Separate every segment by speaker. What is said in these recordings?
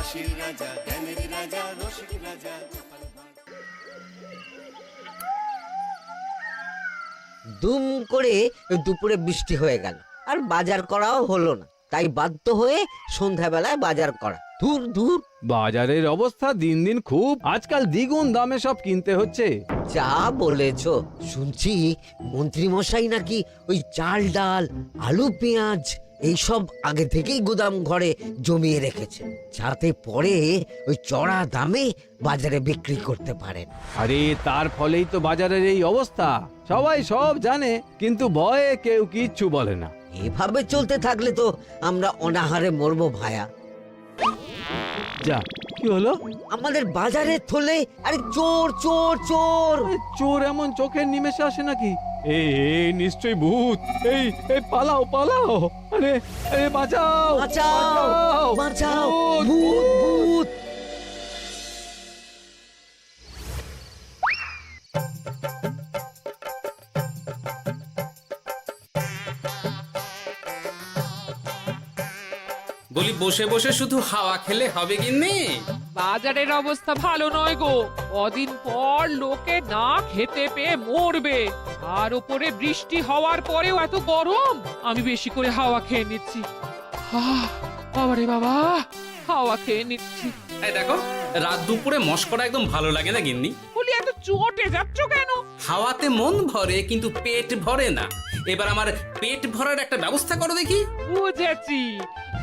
Speaker 1: হাসির রাজা, জ্ঞানের রাজা, রসিক রাজা।
Speaker 2: দুম করে দুপুরে বৃষ্টি হয়ে গেল, আর বাজার করাও হলো না। তাই বাধ্য হয়ে সন্ধ্যাবেলায় বাজার করা। দূর দূর।
Speaker 3: বাজারের অবস্থা দিন দিন খুব, আজকাল দ্বিগুণ দামে সব কিনতে হচ্ছে।
Speaker 2: যা বলেছ, শুনছি মন্ত্রী মশাই নাকি ওই চাল ডাল আলু পেঁয়াজ এইসব আগে থেকেই গুদাম ঘরে জমিয়ে রেখেছে, যাতে পরে ওই চড়া দামে বাজারে বিক্রি করতে পারেন।
Speaker 3: আরে তার ফলেই তো বাজারের এই অবস্থা। সবাই সব জানে, কিন্তু ভয়ে কেউ কিচ্ছু বলে না।
Speaker 2: এভাবে চলতে থাকলে তো আমরা অনাহারে মরবো ভায়া।
Speaker 3: যা, কি হলো?
Speaker 2: আমাদের বাজারে থলে আরে চোর চোর চোর।
Speaker 3: চোর এমন চোখের নিমেষে আসে নাকি? এই নিশ্চয়ই ভূত। এই পালাও পালাও। আরে আরে বাঁচাও
Speaker 2: বাঁচাও বাঁচাও, ভূত ভূত।
Speaker 4: বলি বসে বসে শুধু হাওয়া খেলে হবে গিন্নি?
Speaker 5: বাজারের অবস্থা ভালো নয় গো। কদিন পর লোকে না খেতে পেয়ে মরবে, আর উপরে বৃষ্টি হওয়ার পরেও এত গরম। আমি বেশি করে হাওয়া খেয়ে নিচ্ছি। বাবারে বাবা, হাওয়া খেয়ে নিচ্ছি।
Speaker 4: এই দেখো, রাত দুপুরে মস্করা একদম ভালো লাগে না গিন্নি।
Speaker 5: বলি এত চটে যাচ্ছ কেন?
Speaker 4: হাওয়াতে মন ভরে কিন্তু পেট ভরে না। এবার আমার পেট ভরার একটা ব্যবস্থা করো দেখি।
Speaker 5: বুঝেছি,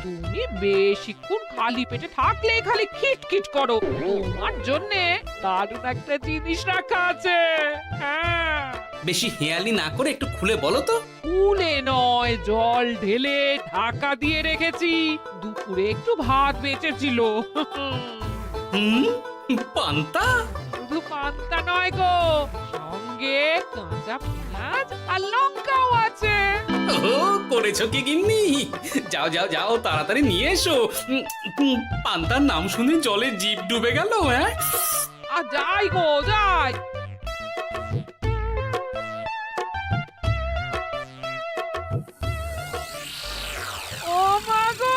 Speaker 5: তুমি বেশিক্ষণ খালি পেটে থাকলে খালি খিটখিট করো। তোমার জন্যে দারুণ একটা জিনিস রাখা আছে। হ্যাঁ,
Speaker 4: বেশি হেয়ালি না করে একটু খুলে বলো তো।
Speaker 5: ফুলে নয়, জল ঢেলে ঢাকা দিয়ে রেখেছি। দুপুরে একটু ভাত বেঁচেছিল।
Speaker 4: হুম, পান্তা?
Speaker 5: শুধু পান্তা নয় গো, সঙ্গে কাঁচা পেঁয়াজ আর লঙ্কাও আছে।
Speaker 4: ও, করেছো কি গিন্নি? যাও যাও যাও, তাড়াতাড়ি নিয়ে এসো। পান্তার নাম শুনে জলে জিভ ডুবে গেল। হ্যাঁ,
Speaker 5: আর যাই গো যাই। ও মা গো,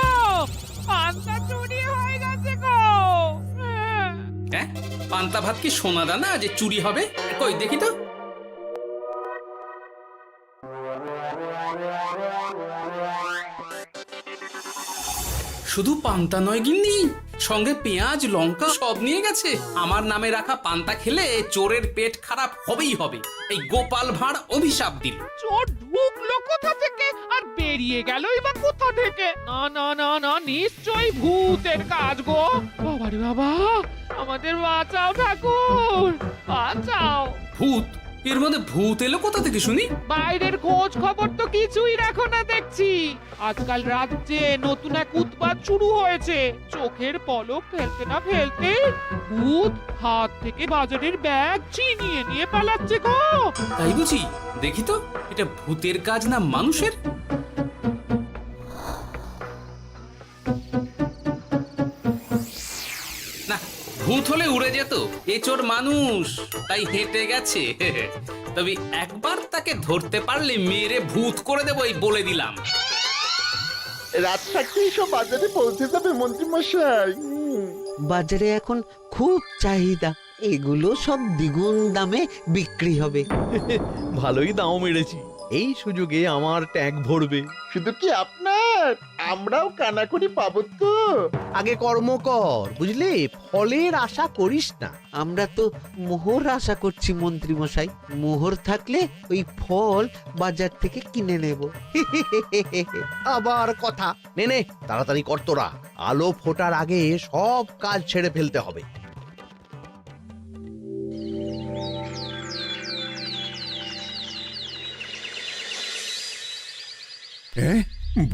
Speaker 5: পান্তা চুরি হয়ে গেছে গো।
Speaker 4: হ্যাঁ, পান্তা ভাত কি সোনা দানা যে চুরি হবে? কই দেখি তো। শুধু পান্তা নয় গিন্নি, সঙ্গে পেঁয়াজ লঙ্কা সব নিয়ে গেছে। আমার নামে রাখা পান্তা খেলে চোরের পেট খারাপ হবেই হবে। এই গোপাল ভাঁড় অভিশাপ দিল।
Speaker 5: চোর ঢুকলো কোথা থেকে আর বেরিয়ে গেলই বা কোথা থেকে? না না না না, নিশ্চয়ই ভূতের কাজ গো। বাবারে বাবা, আমাদের বাঁচাও ঠাকুর, বাঁচাও।
Speaker 4: ভূত? এর মধ্যে ভূত এলো কোথা থেকে শুনি?
Speaker 5: বাইরের খোঁজ খবর তো কিছুই রাখো না দেখছি। আজকাল রাজ্যে নতুন এক উৎপাত শুরু হয়েছে। চোখের পলক ফেলতে না ফেলতে ভূত হাত থেকে বাজারের ব্যাগ ছিনিয়ে নিয়ে পালাচ্ছে গো।
Speaker 4: তাই বুঝি? দেখি তো, এটা ভূতের কাজ না মানুষের? না, ভূত হলে উড়ে যেত। এ চোর মানুষ, তাই হেঁটে গেছে। তবে একবার তাকে ধরতে পারলে মেরে ভূত করে দেবো, এই বলে দিলাম।
Speaker 6: রাত থাকতেই সব বাজারে পৌঁছে যাবে মন্ত্রী মশাই।
Speaker 2: বাজারে এখন খুব চাহিদা, এগুলো সব দ্বিগুণ দামে বিক্রি হবে।
Speaker 7: ভালোই দাম মেরেছি, এই সুযোগে আমার ট্যাঙ্ক ভরবে।
Speaker 6: শুধু কি আপনার, আমরাও কানাকড়ি পাবো তো।
Speaker 7: আগে কর্ম কর, বুঝলে, ফলের আশা করিস না।
Speaker 2: আমরা তো মোহর আশা করছি মন্ত্রী মশাই। মোহর থাকলে ওই ফল বাজার থেকে কিনে নেব।
Speaker 7: আবার কথা, নে নে তাড়াতাড়ি কর তোরা, আলো ফোটার আগে সব কাজ ছেড়ে ফেলতে হবে।
Speaker 8: হ্যাঁ,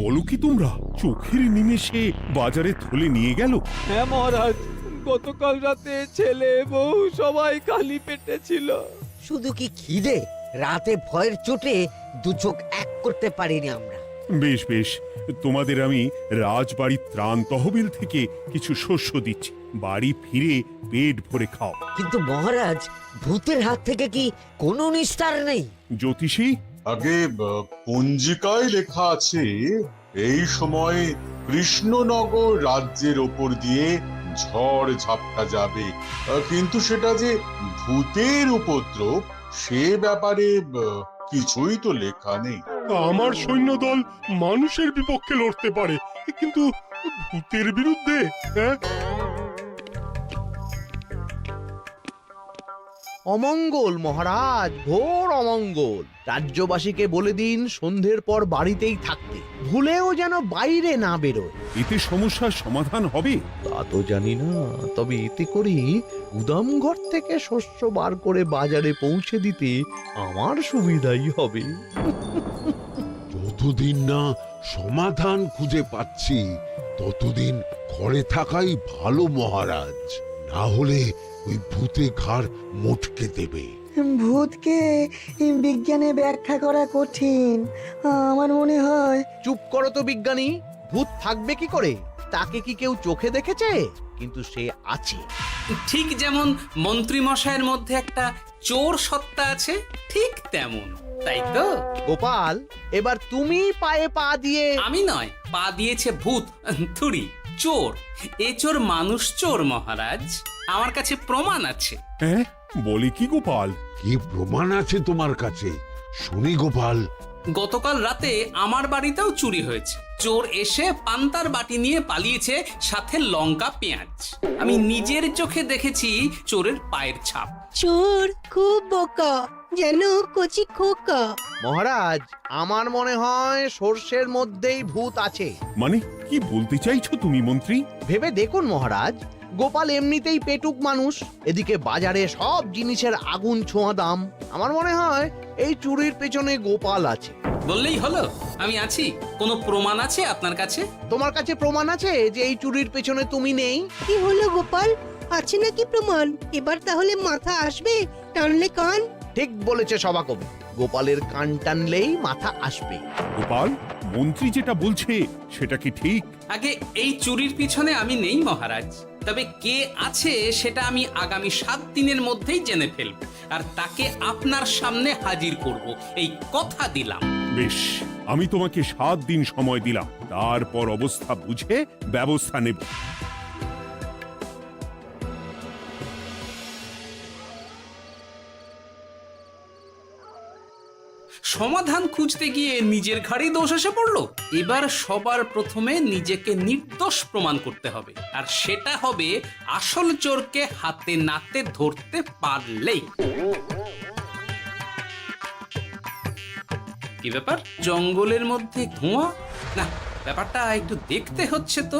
Speaker 8: বলো কি তোমরা? চোখের নিমেষে বাজারে থলে নিয়ে গেল?
Speaker 3: হ্যাঁ মহারাজ, গতকাল রাতে ছেলে বউ সবাই খালি পেটে ছিল।
Speaker 2: শুধু কি খিদে, রাতে ভয়ের চোটে দু চোখ এক করতে পারিনি আমরা।
Speaker 8: বেশ বেশ, তোমাদের আমি রাজবাড়ির ত্রাণ তহবিল থেকে কিছু শস্য দিচ্ছি। বাড়ি ফিরে পেট ভরে খাও।
Speaker 2: কিন্তু মহারাজ, ভূতের হাত থেকে কি কোনো নিস্তার নেই?
Speaker 8: জ্যোতিষী,
Speaker 9: আগে পঞ্জিকায় লেখা আছে এই সময় কৃষ্ণনগর রাজ্যের ওপর দিয়ে ঝড় ঝাপটা যাবে, কিন্তু সেটা যে ভূতের উপদ্রব সে ব্যাপারে কিছুই তো লেখা নেই।
Speaker 8: আমার সৈন্যদল মানুষের বিপক্ষে লড়তে পারে, কিন্তু ভূতের বিরুদ্ধে? হ্যাঁ,
Speaker 7: অমঙ্গল মহারাজ, ঘোর অমঙ্গল। রাজ্যবাসীকে বলে দিন সন্ধ্যের পর বাড়িতেই থাকতে, ভুলেও যেন বাইরে না বেরোয়।
Speaker 8: এতে সমস্যার সমাধান হবে?
Speaker 7: তা তো জানি না, তবে এতে করে গুদাম ঘর থেকে শস্য বার করে বাজারে পৌঁছে দিতে আমার সুবিধাই হবে।
Speaker 10: যতদিন না সমাধান খুঁজে পাচ্ছি ততদিন ঘরে থাকাই ভালো মহারাজ, না হলে ওই ভূতে ঘাড় মোটকে দেবে।
Speaker 11: ভূতকে বিজ্ঞানে ব্যাখ্যা করা কঠিন, আমার মনে হয়।
Speaker 7: চুপ করো তো বিজ্ঞানী, ভূত থাকবে কি করে? তাকে কি কেউ চোখে দেখেছে? কিন্তু সে আছে।
Speaker 4: ঠিক যেমন মন্ত্রী মশাইয়ের মধ্যে একটা চোর সত্তা আছে, ঠিক তেমন, তাই তো?
Speaker 7: গোপাল, এবার তুমি পায়ে পা দিয়ে।
Speaker 4: আমি নয়, পা দিয়েছে ভূত, থুড়ি চোর। এ চোর মানুষ চোর মহারাজ, আমার কাছে প্রমাণ আছে।
Speaker 8: হ্যাঁ, বলে কি গোপাল?
Speaker 10: কি প্রমাণ আছে তোমার কাছে? শুনি গোপাল।
Speaker 4: গতকাল রাতে আমার বাড়িতেও চুরি হয়েছে। চোর এসে পান্তার বাটি নিয়ে পালিয়েছে, সাথে লঙ্কা পেঁয়াজ। আমি নিজের চোখে দেখেছি চোরের পায়ের ছাপ।
Speaker 11: চোর খুব বোকা, যেন কচি খোকা।
Speaker 7: মহারাজ, আমার মনে হয় সর্ষের মধ্যেই ভূত আছে।
Speaker 8: মানে কি বলতে চাইছো তুমি মন্ত্রী?
Speaker 7: ভেবে দেখুন মহারাজ, গোপাল এমনিতেই পেটুক মানুষ, এদিকে বাজারে সব জিনিসের আগুন ছোঁয়া দাম। আমার মনে হয় এই চুরির পেছনে গোপাল আছে।
Speaker 4: বললেই হলো আমি আছি। কোনো প্রমাণ আছে আপনার কাছে?
Speaker 7: তোমার কাছে প্রমাণ আছে যে এই চুরির পেছনে তুমি নেই?
Speaker 11: কি হলো গোপাল, আছে নাকি প্রমাণ? এবার তাহলে মাথা আসবে, টানলে কান।
Speaker 7: ঠিক বলেছে সভাকবি, গোপালের কান টানলেই মাথা আসবে।
Speaker 8: গোপাল, মন্ত্রী যেটা বলছে সেটা কি ঠিক?
Speaker 4: আগে এই চুরির পিছনে আমি নেই মহারাজ, তবে কে আছে সেটা আমি আগামী 7 দিনের মধ্যেই জেনে ফেলব, আর তাকে আপনার সামনে হাজির করব, এই কথা দিলাম।
Speaker 8: বেশ, আমি তোমাকে 7 দিন সময় দিলাম, তারপর অবস্থা বুঝে ব্যবস্থা নেব।
Speaker 4: সমাধান খুঁজতে গিয়ে নিজের ঘাড়েই দোষ এসে পড়লো। এবার সবার প্রথমে নিজেকে নির্দোষ প্রমাণ করতে হবে, আর সেটা হবে আসল চোরকে হাতে নাতে ধরতে পারলেই। কি ব্যাপার, জঙ্গলের মধ্যে ধোঁয়া? না, ব্যাপারটা একটু দেখতে হচ্ছে তো।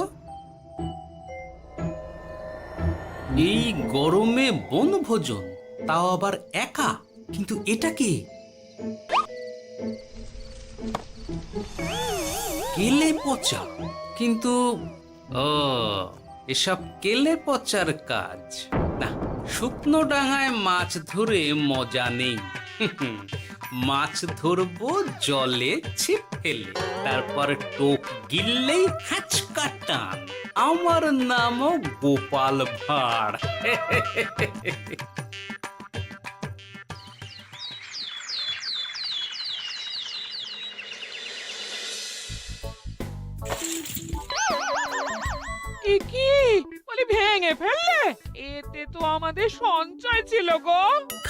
Speaker 4: এই গরমে বনভোজন, তাও আবার একা, কিন্তু এটা কি? কেলে পচা, কিন্তু এসব কেলে পচার কাজ না। শুকনো ডাঙায় মাছ ধরে মজা নেই। মাছ ধরবো জলে ছিপ ফেলে, তারপর টোপ গিললেই হ্যাঁচকা টান। আমার নামও গোপাল ভাঁড়।
Speaker 5: কি বলি, ভেঙে ফেললে? এতে তো আমাদের সঞ্চয় ছিল গো।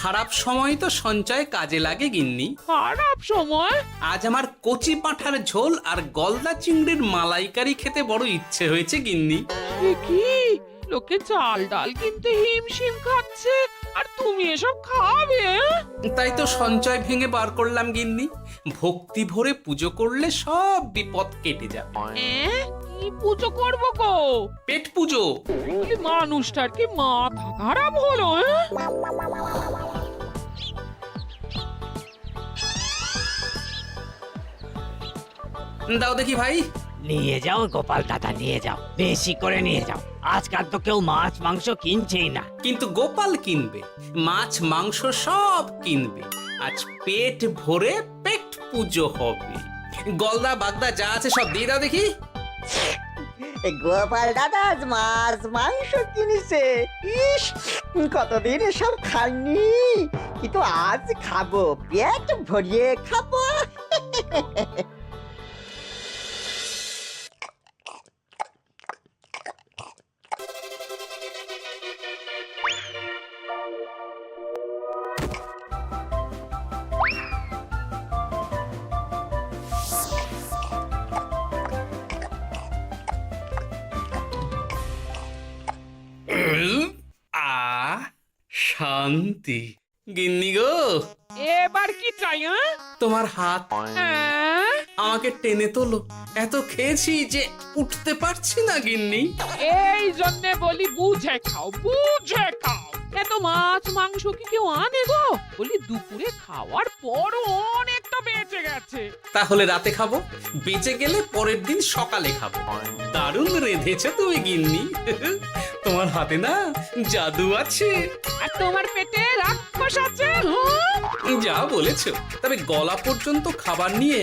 Speaker 4: খারাপ সময় তো সঞ্চয় কাজে লাগে গিন্নি।
Speaker 5: খারাপ সময়?
Speaker 4: আজ আমার কচি পাঁঠার ঝোল আর গলদা চিংড়ির মালাইকারি খেতে বড় ইচ্ছে হয়েছে গিন্নি।
Speaker 5: কি লোকে চাল ডাল কিনতে হিমশিম খাচ্ছে, আর তুমি এসব খাবে?
Speaker 4: তাই তো সঞ্চয় ভেঙে বার করলাম গিন্নি। ভক্তি ভরে পুজো করলে সব বিপদ কেটে যাবে।
Speaker 5: কি পুজো করবো গো?
Speaker 4: পেট পুজো।
Speaker 5: মানুষটার কি মাথা খারাপ হলো?
Speaker 4: দাও দেখি ভাই।
Speaker 2: নিয়ে যাও গোপাল দাদা, নিয়ে যাও, বেশি করে নিয়ে যাও। আজকাল তো কেউ মাছ মাংস কিনছেই না।
Speaker 4: কিন্তু গোপাল কিনবে, মাছ মাংস সব কিনবে। আজ পেট ভরে পেট পুজো হবে। গলদা বাগদা যা আছে সব দিয়ে দাও দেখি।
Speaker 11: গোপাল দাদা আজ মাছ মাংস কিনেছে। ইস, কতদিন এসব খাইনি, কিন্তু আজ খাবো, পেট ভরিয়ে খাবো।
Speaker 4: শান্তি। গিন্নি গো,
Speaker 5: এবার কি চাই?
Speaker 4: তোমার হাত
Speaker 5: হ্যাঁ?
Speaker 4: আমাকে টেনে তোলো, এত খেয়েছি যে উঠতে পারছি না গিন্নি।
Speaker 5: এই জন্যে বলি বুঝে খাও, বুঝে খাও। এত মাছ মাংস কি কেউ আনে গো? বলি দুপুরে খাওয়ার পরও অনেকটা বেঁচে গেছে।
Speaker 4: তাহলে রাতে খাবো, বেঁচে গেলে পরের দিন সকালে খাবো। দারুণ রেঁধেছো তুমি গিন্নি। তোমার হাতে না জাদু আছে।
Speaker 5: আর তোমার পেটে রাক্ষস আছে।
Speaker 4: যা বলেছো, তবে গলা পর্যন্ত খাবার নিয়ে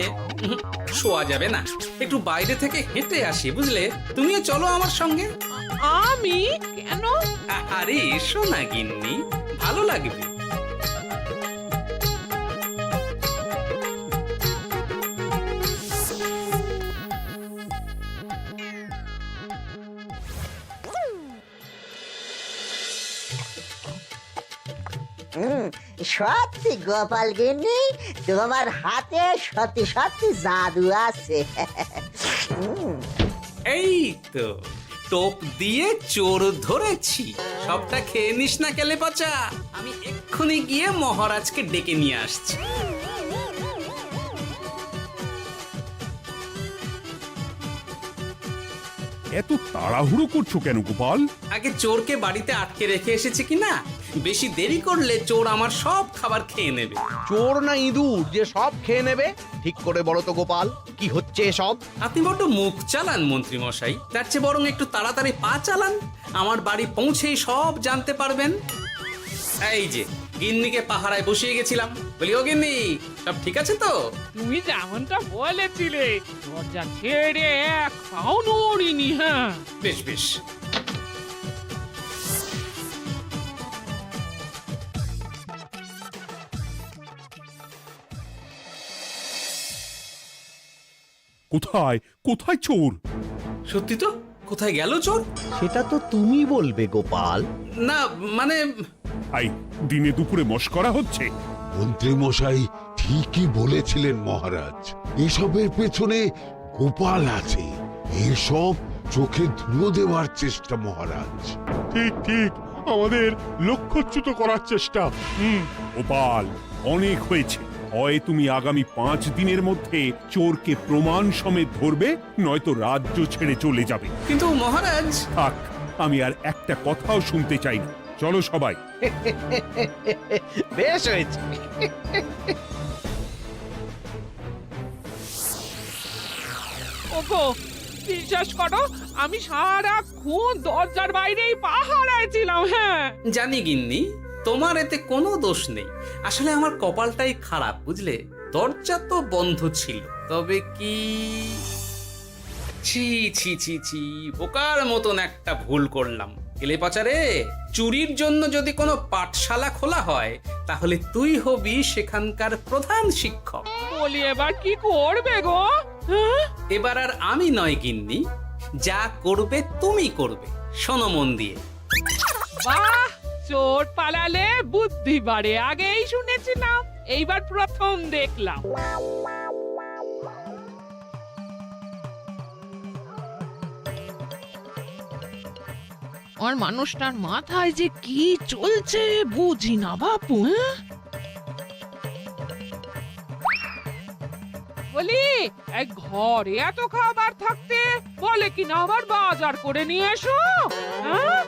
Speaker 4: শোয়া যাবে না। একটু বাইরে থেকে হেঁটে আসি, বুঝলে? তুমিও চলো আমার সঙ্গে।
Speaker 5: আমি কেন?
Speaker 4: আরে এসো না গিন্নি, ভালো লাগবে।
Speaker 11: সত্যি গোপাল গিন্নি, তোমার হাতে সত্যি সত্যি জাদু আছে।
Speaker 4: এই তো টোপ দিয়ে চোর ধরেছি। সবটা খেয়ে নিস না কেলে পচা। আমি এক্ষুনি গিয়ে মহারাজকে ডেকে নিয়ে আসছি।
Speaker 8: এত তাড়াহুড়ো করছো কেন গোপাল?
Speaker 4: আগে চোরকে বাড়িতে আটকে রেখে এসেছি কিনা, বেশি দেরি করলে চোর আমার সব খাবার খেয়ে নেবে।
Speaker 7: চোর না ইঁদুর যে সব খেয়ে নেবে? ঠিক করে বলো তো গোপাল, কি হচ্ছে এসব?
Speaker 4: আপনি বড্ড মুখ চালান মন্ত্রী মশাই, তার চেয়ে বরং একটু তাড়াতাড়ি পা চালান। আমার বাড়ি পৌঁছেই সব জানতে পারবেন। এই যে গিন্নিকে পাহারায় বসিয়ে গেছিলাম, বলি ও গিন্নি, সব ঠিক আছে তো?
Speaker 5: তুমি যেমনটা বলেছিলে, দরজা ছেড়ে এক পাও নড়িনি। হ্যাঁ,
Speaker 4: বেশ বেশ।
Speaker 8: কোথায় কোথায় চোর?
Speaker 4: সত্যি তো, কোথায় গেল চোর?
Speaker 7: সেটা তো তুমি বলবে গোপাল।
Speaker 4: না মানে
Speaker 8: আই দিনে দুপুরে মশকরা হচ্ছে।
Speaker 10: মন্ত্রী মশাই ঠিকই বলেছিলেন মহারাজ, এসবের পেছনে গোপাল আছে। এসব চোখে ধুলো দেওয়ার চেষ্টা মহারাজ।
Speaker 8: ঠিক ঠিক, আমাদের লক্ষ্যচ্যুত করার চেষ্টা। গোপাল, অনেক হয়েছে। হয় তুমি আগামী 5 দিনের মধ্যে চোরকে প্রমাণ সমেত ধরবে, নয়তো রাজ্য ছেড়ে চলে যাবে।
Speaker 4: কিন্তু মহারাজ।
Speaker 8: থাক, আমি আর একটা কথাও শুনতে চাই না। চলো সবাই।
Speaker 7: বেশ হয়েছে।
Speaker 5: ওগো, বিশ্বাস করো, আমি সারাক্ষণ দরজার বাইরেই পাহারায় ছিলাম। হ্যাঁ,
Speaker 4: জানি গিন্নি, তোমার এতে কোনো দোষ নেই। আসলে আমার কপালটাই খারাপ, বুঝলে? দরজা তো বন্ধ ছিল, তবে কি ছি ছি ছি ছি, বোকার মতন একটা ভুল করলাম। কেলে পাচারে, চুরির জন্য যদি কোনো পাঠশালা খোলা হয়, তাহলে তুই হবি সেখানকার প্রধান শিক্ষক।
Speaker 5: বলি এবার কি করবে গো? হ্যাঁ?
Speaker 4: এবার আর আমি নয় গিন্নি, যা করবে তুমি করবে। শোনো মন দিয়ে।
Speaker 5: বাহ, চোর পালালে বুদ্ধি বাড়ে, আগেই শুনেছিলাম, এইবার প্রথম দেখলাম। আর মানুষটার মাথায় যে কি চলছে বুঝি না বাপু। হ্যাঁ, বলি এক ঘরে এত খাবার থাকতে বলে কিনা আবার বাজার করে নিয়ে এসো। হ্যাঁ,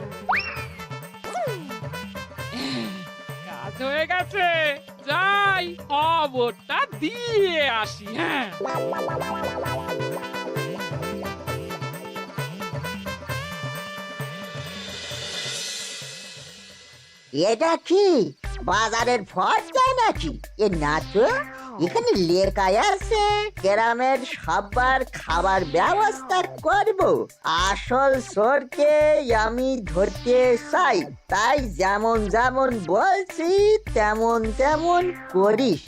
Speaker 5: কাজ হয়ে গেছে, যাই খবরটা দিয়ে আসি। হ্যাঁ,
Speaker 11: এটা কি বাজারের ফর্দা নাকি? এ না তো, এখানে লেখা আছে গ্রামের সবার খাবার ব্যবস্থা করব। আসল চোরকে আমি ধরতে চাই, তাই যেমন যেমন বলছি তেমন তেমন করিস।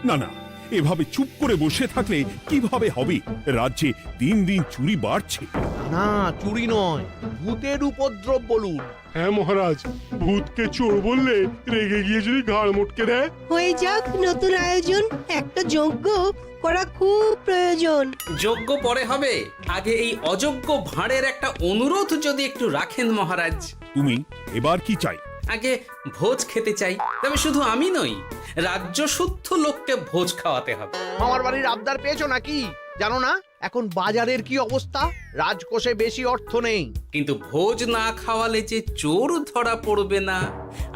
Speaker 8: না না, এভাবে চুপ করে বসে থাকলে কিভাবে হবে? রাজ্যে দিন দিন চুরি বাড়ছে।
Speaker 7: না চুরি নয়, ভূতের উপদ্রব বলুন।
Speaker 10: হ্যাঁ মহারাজ, ভূতকে চোর বললে রেগে গিয়ে যদি ঘাড় মোটকে দেয়।
Speaker 12: হয়ে যাক নতুন আয়োজন, একটা যজ্ঞ করা খুব প্রয়োজন।
Speaker 4: যোগ্য পরে হবে, আগে এই অযোগ্য ভাঁড়ের একটা অনুরোধ যদি একটু রাখেন মহারাজ।
Speaker 8: তুমি এবার কি চাই?
Speaker 4: আগে ভোজ খেতে চাই, তবে শুধু আমি নই, রাজ্য শুদ্ধ লোককে ভোজ খাওয়াতে হবে।
Speaker 7: আমার বাড়ির আবদার পেয়েছো নাকি? জানো না এখন বাজারের কি অবস্থা? রাজকোষে বেশি অর্থ নেই।
Speaker 4: কিন্তু ভোজ না খাওয়ালে যে চোর ধরা পড়বে না,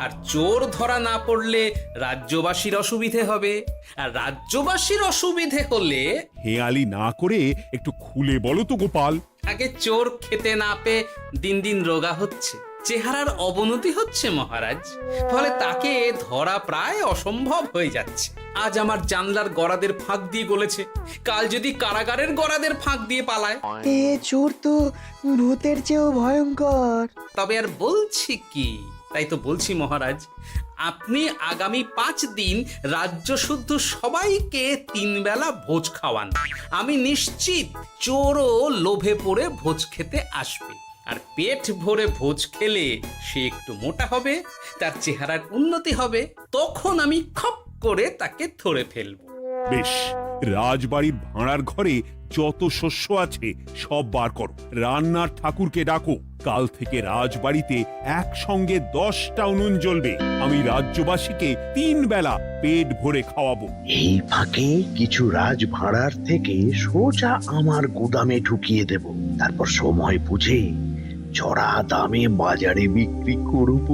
Speaker 4: আর চোর ধরা না পড়লে রাজ্যবাসীর অসুবিধে হবে, আর রাজ্যবাসীর অসুবিধে হলে
Speaker 8: হেয়ালি না করে একটু খুলে বলো তো গোপাল।
Speaker 4: আগে চোর খেতে না পেয়ে দিন দিন রোগা হচ্ছে, চেহারার অবনতি হচ্ছে মহারাজ, ফলে তাকে ধরা প্রায় অসম্ভব হয়ে যাচ্ছে। আজ আমার জানলার গড়াদের ফাঁক দিয়ে গলেছে, কাল যদি কারাগারের গড়াদের ফাঁক দিয়ে পালায়।
Speaker 11: এ চোর তো ভূতের চেয়েও ভয়ঙ্কর।
Speaker 4: তবে আর বলছি কি, তাই তো বলছি মহারাজ, আপনি আগামী 5 দিন রাজ্য শুদ্ধ সবাইকে 3 বেলা ভোজ খাওয়ান। আমি নিশ্চিত চোরও লোভে পড়ে ভোজ খেতে আসবে, আর পেট ভরে ভোজ খেলে সে একটু মোটা হবে, তার চেহারার উন্নতি হবে, তখন আমি খপ করে তাকে ধরে ফেলব।
Speaker 8: বেশ, রাজবাড়ির ভাড়ার ঘরে যত শস্য আছে সব বার করো, রান্নার ঠাকুরকে ডাকো। কাল থেকে রাজবাড়িতে একসঙ্গে 10টা উনুন জ্বলবে। আমি রাজ্যবাসীকে 3 বেলা পেট ভরে খাওয়াবো।
Speaker 6: এই ফাঁকে কিছু রাজ ভাড়ার থেকে সোজা আমার গুদামে ঢুকিয়ে দেব, তারপর সময় বুঝে চড়া দামে বাজারে বিক্রি করব।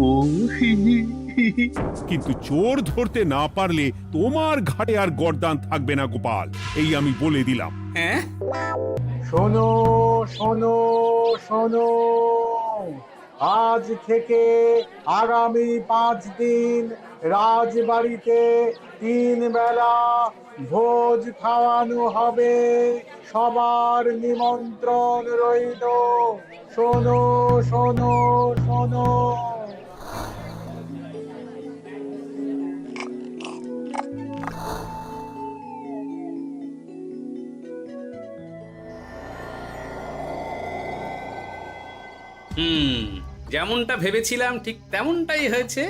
Speaker 8: কিন্তু চোর ধরতে না পারলে তোমার ঘাটে আর গর্দান থাকবে না গোপাল, এই আমি বলে দিলাম।
Speaker 4: হ্যাঁ,
Speaker 3: শোনো শোনো শোনো, আজ থেকে আগামী 5 দিন রাজবাড়িতে 3 বেলা ভোজ খাওয়ানো হবে, সবার নিমন্ত্রণ রইল। শোনো শোনো শোনো।
Speaker 4: যেমনটা ভেবেছিলাম ঠিক তেমনটাই হয়েছে।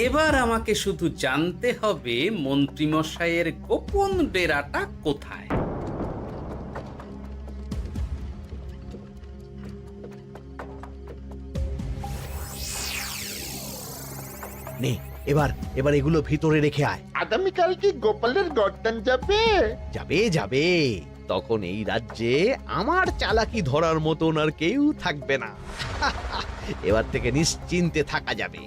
Speaker 4: এবার আমাকে শুধু জানতে হবে মন্ত্রীমশাইয়ের গোপন ডেরাটা কোথায়।
Speaker 7: নে এবার এবার এগুলো ভিতরে রেখে আয়।
Speaker 6: আগামীকাল কি গোপালের গর্দান যাবে?
Speaker 7: যাবে যাবে, তখন এই রাজ্যে আমার চালাকি ধরার মতন আর কেউ থাকবে না। এবার থেকে নিশ্চিন্তে থাকা যাবে।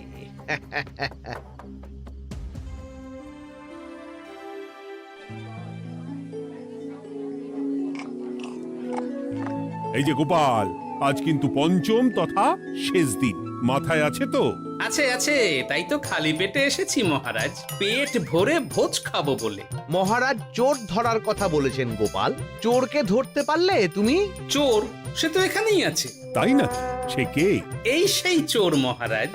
Speaker 8: এই যে গোপাল, আজ কিন্তু পঞ্চম তথা শেষ দিন, মাথায় আছে তো?
Speaker 4: আছে আছে, তাই তো খালি পেটে এসেছি মহারাজ, পেট ভরে ভোজ খাবো বলে।
Speaker 7: মহারাজ চোর ধরার কথা বলেছেন গোপাল, চোরকে ধরতে পারলে তুমি?
Speaker 4: চোর সে তো এখানেই আছে।
Speaker 8: তাই নাকি? সে কে?
Speaker 4: এই সেই চোর মহারাজ।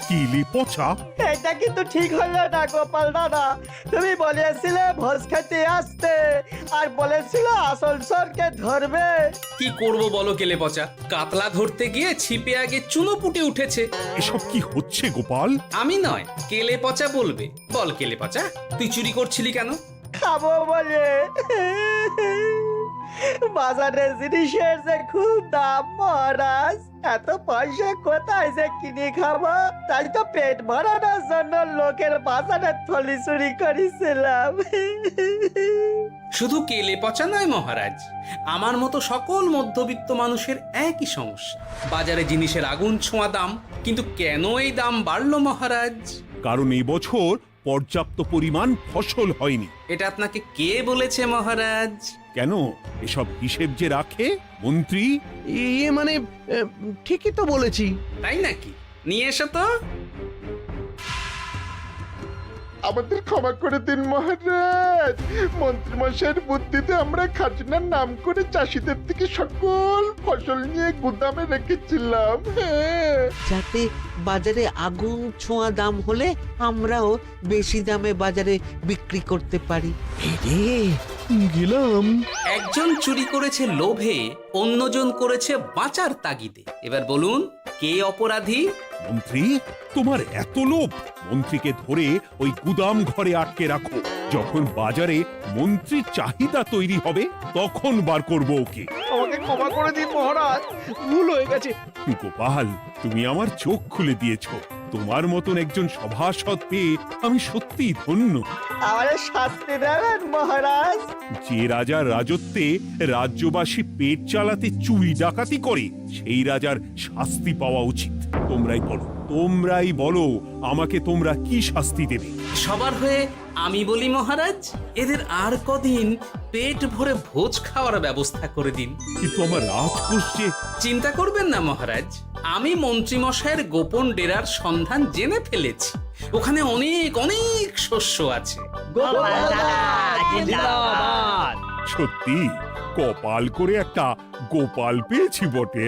Speaker 8: কিলি পচা,
Speaker 11: এটা কিন্তু ঠিক হলো না গোপাল দাদা। তুমি বলেছিলে ভোজ খেতে আসতে, আর বলেছিলে আসল চোরকে ধরবে।
Speaker 4: কি করব বলো কেলে পচা, কাতলা ধরতে গিয়ে ছিপে আগে চুনো পুটে উঠেছে।
Speaker 8: এসব কি হচ্ছে গোপাল?
Speaker 4: আমি নয়, কেলে পচা বলবে। বল কেলে পচা, তুই চুরি করছিলি কেন?
Speaker 11: খাবো বলে। বাজারে জিনিসের যে খুব দাম মহারাজ, এত পয়সা কোথায় যে কিনে খাবো, তাই তো পেট ভরানোর জন্য লোকের বাজারে থলি চুরি করেছিলাম।
Speaker 4: শুধু কেলে পচা নয় মহারাজ, আমার মতো সকল মধ্যবিত্ত মানুষের একই সমস্যা। বাজারে জিনিসের আগুন ছোঁয়া দাম, কিন্তু কেন এই দাম বাড়লো মহারাজ?
Speaker 8: কারণ এই বছর পর্যাপ্ত পরিমাণ ফসল হয়নি।
Speaker 4: এটা আপনাকে কে বলেছে মহারাজ?
Speaker 8: কেন, এসব হিসেব যে রাখে মন্ত্রী।
Speaker 7: ইয়ে মানে ঠিকই তো বলেছি।
Speaker 4: তাই নাকি? নিয়ে এসো তো।
Speaker 10: আমাদের ক্ষমা করে দিন মহারাজ। মন্ত্রীমশাইয়ের বুদ্ধিতে আমরা খাজনার নাম করে চাষিদের থেকে সকল ফসল নিয়ে গুদামে রেখেছিলাম। হ্যাঁ,
Speaker 2: যাতে বাজারে আগুন ছোঁয়া দাম হলে আমরাও বেশি দামে বাজারে বিক্রি করতে পারি।
Speaker 10: গেলাম।
Speaker 4: একজন চুরি করেছে লোভে, অন্যজন করেছে বাঁচার তাগিদে। এবার বলুন কে অপরাধী?
Speaker 8: মন্ত্রী, তোমার এত লোভ! মন্ত্রীকে ধরে ওই গুদাম ঘরে আটকে রাখো। যখন বাজারে মন্ত্রীর চাহিদা তৈরি হবে তখন বার করবো ওকে।
Speaker 7: আমাকে ক্ষমা করে দিন মহারাজ, ভুল হয়ে গেছে।
Speaker 8: গোপাল, তুমি আমার চোখ খুলে দিয়েছ। তোমার মতন একজন সভাসদ পেয়ে আমি সত্যিই ধন্য।
Speaker 11: আমারে শাস্তি দেবেন মহারাজ?
Speaker 8: যে রাজার রাজত্বে রাজ্যবাসী পেট চালাতে চুরি ডাকাতি করে সেই রাজার শাস্তি পাওয়া উচিত। তোমরাই বলো আমাকে তোমরা কি শাস্তি দেবে?
Speaker 4: সবার হয়ে আমি বলি মহারাজ, এদের আর কদিন পেট ভরে ভোজ খাওয়ার ব্যবস্থা করে দিন।
Speaker 8: কিন্তু আমার রাজকোষ যে...
Speaker 4: চিন্তা করবেন না মহারাজ, আমি মন্ত্রীমশাইয়ের গোপন ডেরার সন্ধান জেনে ফেলেছি। ওখানে অনেক অনেক শস্য আছে।
Speaker 8: সত্যি কপাল করে একটা গোপাল পেয়েছি বটে।